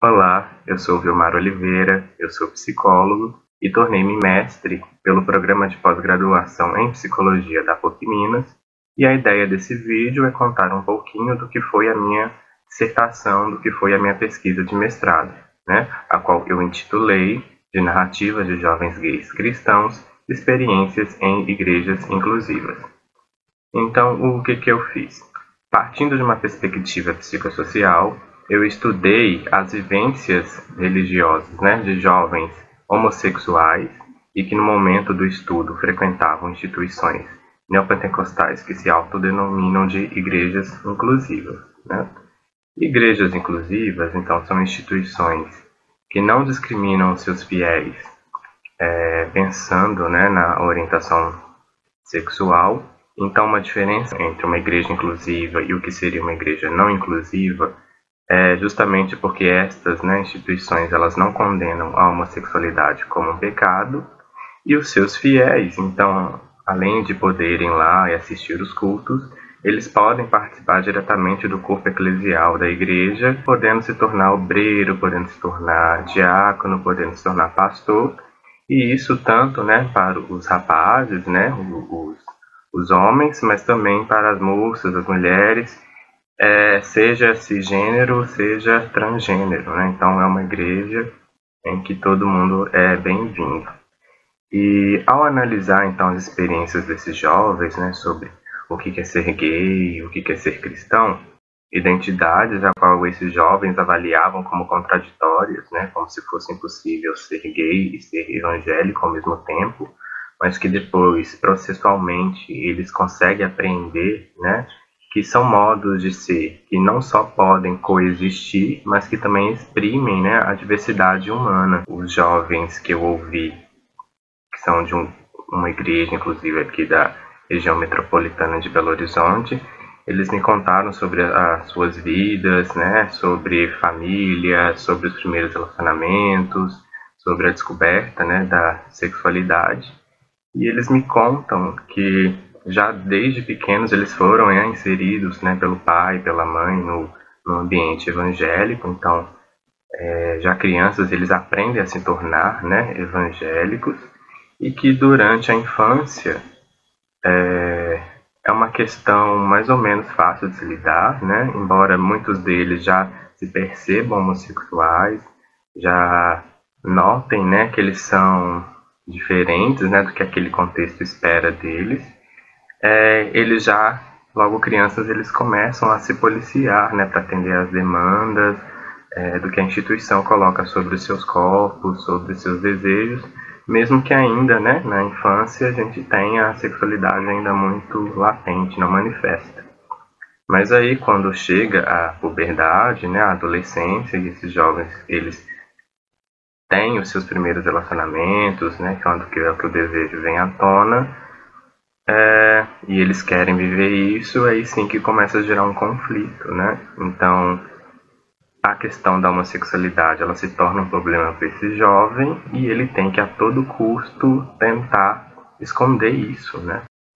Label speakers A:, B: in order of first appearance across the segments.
A: Olá, eu sou Vilmar Oliveira, eu sou psicólogo e tornei-me mestre pelo programa de pós-graduação em Psicologia da PUC Minas, e a ideia desse vídeo é contar um pouquinho do que foi a minha dissertação, do que foi a minha pesquisa de mestrado, a qual eu intitulei de Narrativas de Jovens Gays Cristãos, Experiências em Igrejas Inclusivas. Então, o que eu fiz? Partindo de uma perspectiva psicossocial, eu estudei as vivências religiosas de jovens homossexuais e que no momento do estudo frequentavam instituições neopentecostais que se autodenominam de igrejas inclusivas. Igrejas inclusivas, então, são instituições que não discriminam seus fiéis pensando na orientação sexual. Então, uma diferença entre uma igreja inclusiva e o que seria uma igreja não inclusiva é justamente porque estas instituições elas não condenam a homossexualidade como um pecado, e os seus fiéis, então, além de poderem ir lá e assistir os cultos, eles podem participar diretamente do corpo eclesial da igreja, podendo se tornar obreiro, podendo se tornar diácono, podendo se tornar pastor, e isso tanto para os rapazes, os homens, mas também para as moças, as mulheres, seja cisgênero, seja transgênero. Então é uma igreja em que todo mundo é bem-vindo. E ao analisar então as experiências desses jovens sobre o que é ser gay, o que é ser cristão, identidades a qual esses jovens avaliavam como contraditórias, como se fosse impossível ser gay e ser evangélico ao mesmo tempo, mas que depois, processualmente, eles conseguem apreender, que são modos de ser que não só podem coexistir, mas que também exprimem a diversidade humana. Os jovens que eu ouvi, que são de uma igreja, inclusive aqui da região metropolitana de Belo Horizonte, eles me contaram sobre as suas vidas, sobre família, sobre os primeiros relacionamentos, sobre a descoberta da sexualidade. E eles me contam que já desde pequenos eles foram inseridos pelo pai, pela mãe no ambiente evangélico. Então, já crianças eles aprendem a se tornar evangélicos, e que durante a infância é uma questão mais ou menos fácil de se lidar, embora muitos deles já se percebam homossexuais, já notem que eles são diferentes do que aquele contexto espera deles. Eles já, logo crianças, eles começam a se policiar para atender às demandas do que a instituição coloca sobre os seus corpos, sobre os seus desejos, mesmo que ainda na infância a gente tenha a sexualidade ainda muito latente, não manifesta. Mas aí quando chega a puberdade, a adolescência, e esses jovens eles têm os seus primeiros relacionamentos, quando que o desejo vem à tona, e eles querem viver isso, aí sim que começa a gerar um conflito, Então, a questão da homossexualidade, ela se torna um problema para esse jovem, e ele tem que a todo custo tentar esconder isso,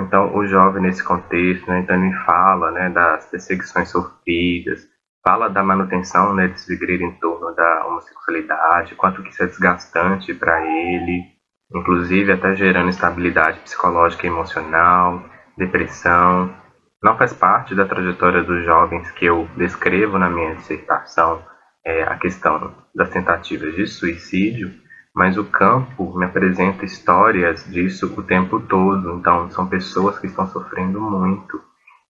A: Então, o jovem nesse contexto, então ele fala, das perseguições sofridas, fala da manutenção desse igreja em torno da homossexualidade, quanto que isso é desgastante para ele, inclusive até gerando instabilidade psicológica e emocional, depressão. Não faz parte da trajetória dos jovens que eu descrevo na minha dissertação a questão das tentativas de suicídio, mas o campo me apresenta histórias disso o tempo todo. Então, são pessoas que estão sofrendo muito.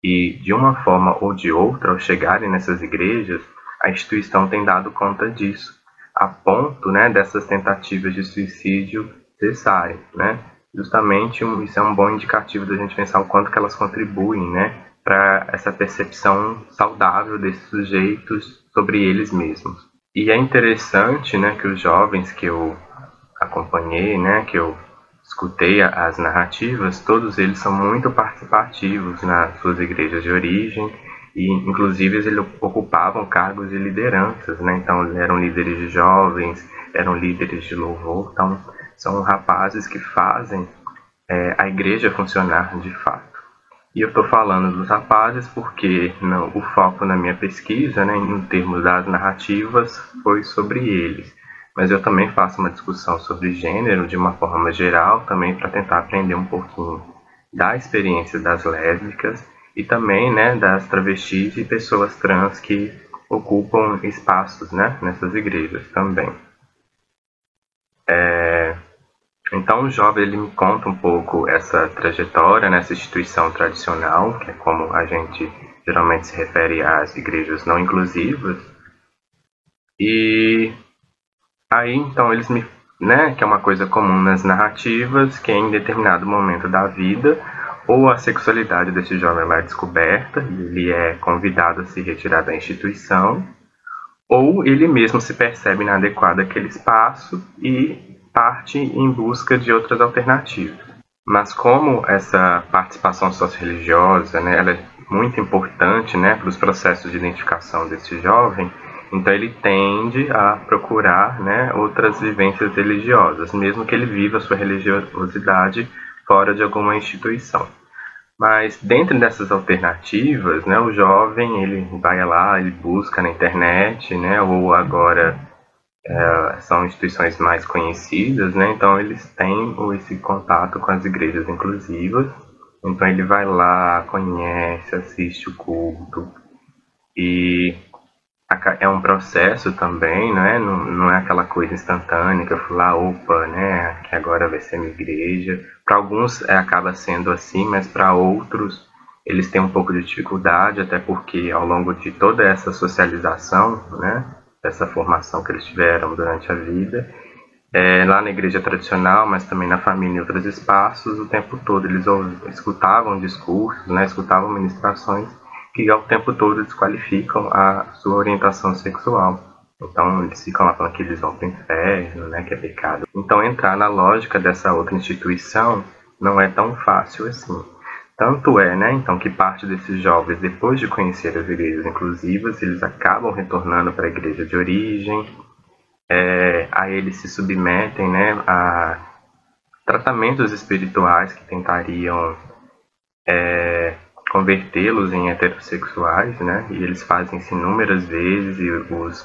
A: E, de uma forma ou de outra, ao chegarem nessas igrejas, a instituição tem dado conta disso, a ponto dessas tentativas de suicídio cessarem. Justamente isso é um bom indicativo da gente pensar o quanto que elas contribuem para essa percepção saudável desses sujeitos sobre eles mesmos. E é interessante que os jovens que eu acompanhei, que eu escutei as narrativas, todos eles são muito participativos nas suas igrejas de origem, e inclusive eles ocupavam cargos de lideranças, então eram líderes de jovens, eram líderes de louvor. Então são rapazes que fazem a igreja funcionar de fato. E eu estou falando dos rapazes porque o foco na minha pesquisa, né, em termos das narrativas, foi sobre eles. Mas eu também faço uma discussão sobre gênero de uma forma geral, também para tentar aprender um pouquinho da experiência das lésbicas e também, né, das travestis e pessoas trans que ocupam espaços, né, nessas igrejas também. Então o jovem ele me conta um pouco essa trajetória nessa instituição tradicional, que é como a gente geralmente se refere às igrejas não inclusivas. E aí então eles me, né, que é uma coisa comum nas narrativas, que em determinado momento da vida ou a sexualidade desse jovem é descoberta, e ele é convidado a se retirar da instituição, ou ele mesmo se percebe inadequado àquele espaço e parte em busca de outras alternativas. Mas como essa participação socio-religiosa, né, ela é muito importante, né, para os processos de identificação desse jovem, então ele tende a procurar, né, outras vivências religiosas, mesmo que ele viva a sua religiosidade fora de alguma instituição. Mas dentro dessas alternativas, né, o jovem ele vai lá, ele busca na internet, né, ou agora são instituições mais conhecidas, né, então eles têm esse contato com as igrejas inclusivas. Então ele vai lá, conhece, assiste o culto e é um processo também, né? Não é aquela coisa instantânea que eu fui lá, opa, né? Que agora vai ser minha igreja. Para alguns acaba sendo assim, mas para outros eles têm um pouco de dificuldade, até porque ao longo de toda essa socialização, né? Essa formação que eles tiveram durante a vida, lá na igreja tradicional, mas também na família e em outros espaços, o tempo todo eles escutavam discursos, né? Escutavam ministrações que ao tempo todo desqualificam a sua orientação sexual. Então eles ficam lá falando que eles vão para o inferno, né, que é pecado. Então entrar na lógica dessa outra instituição não é tão fácil assim. Tanto é, né, então que parte desses jovens, depois de conhecer as igrejas inclusivas, eles acabam retornando para a igreja de origem, aí eles se submetem, né, a tratamentos espirituais que tentariam convertê-los em heterossexuais, né? E eles fazem isso inúmeras vezes e os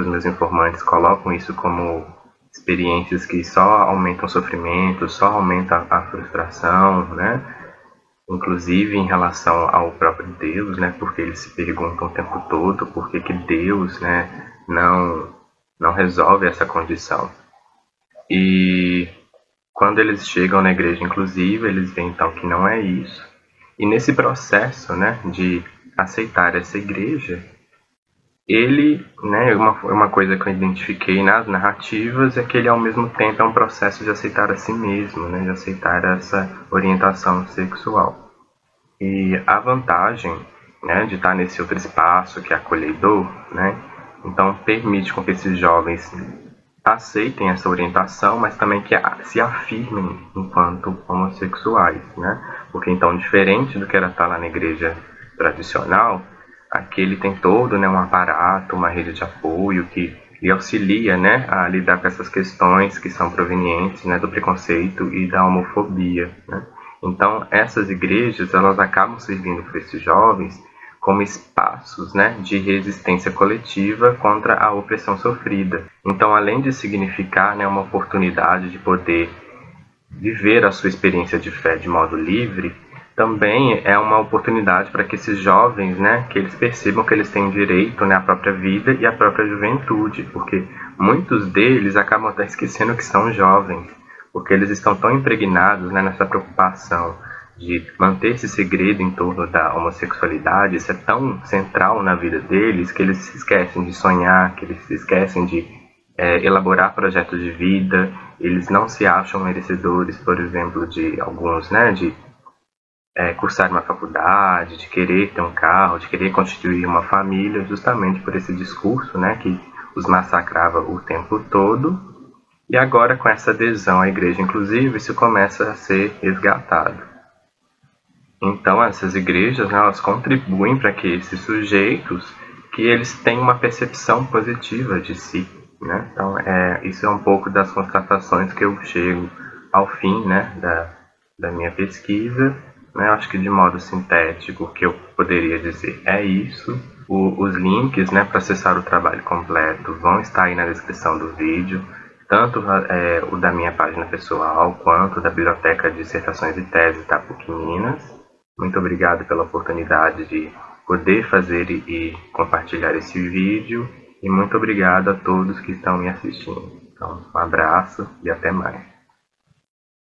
A: meus informantes colocam isso como experiências que só aumentam o sofrimento, só aumentam a frustração, né? Inclusive em relação ao próprio Deus, né? Porque eles se perguntam o tempo todo por que Deus, né, não resolve essa condição. E quando eles chegam na igreja inclusiva, eles veem então que não é isso. E nesse processo, né, de aceitar essa igreja, ele, né, uma coisa que eu identifiquei nas narrativas é que ele ao mesmo tempo é um processo de aceitar a si mesmo, né, de aceitar essa orientação sexual. E a vantagem, né, de estar nesse outro espaço que é acolhedor, né, então permite com que esses jovens aceitem essa orientação, mas também que se afirmem enquanto homossexuais, né? Porque então, diferente do que era estar lá na igreja tradicional, aqui ele tem todo, né, um aparato, uma rede de apoio que lhe auxilia, né, a lidar com essas questões que são provenientes, né, do preconceito e da homofobia, né? Então, essas igrejas, elas acabam servindo para esses jovens como espaços, né, de resistência coletiva contra a opressão sofrida. Então, além de significar, né, uma oportunidade de poder viver a sua experiência de fé de modo livre, também é uma oportunidade para que esses jovens, né, que eles percebam que eles têm direito, né, à própria vida e à própria juventude, porque muitos deles acabam até esquecendo que são jovens, porque eles estão tão impregnados, né, nessa preocupação de manter esse segredo em torno da homossexualidade. Isso é tão central na vida deles que eles se esquecem de sonhar, que eles se esquecem de elaborar projetos de vida, eles não se acham merecedores, por exemplo, de alguns, né, de cursar uma faculdade, de querer ter um carro, de querer constituir uma família, justamente por esse discurso, né, que os massacrava o tempo todo. E agora, com essa adesão à igreja inclusive, isso começa a ser resgatado. Então, essas igrejas, né, elas contribuem para que esses sujeitos que eles tenham uma percepção positiva de si, né? Então, isso é um pouco das constatações que eu chego ao fim, né, da minha pesquisa, né? Acho que de modo sintético o que eu poderia dizer é isso. Os links, né, para acessar o trabalho completo vão estar aí na descrição do vídeo, tanto o da minha página pessoal quanto da Biblioteca de Dissertações e Teses da PUC Minas. Muito obrigado pela oportunidade de poder fazer e compartilhar esse vídeo, e muito obrigado a todos que estão me assistindo. Então, um abraço e até mais.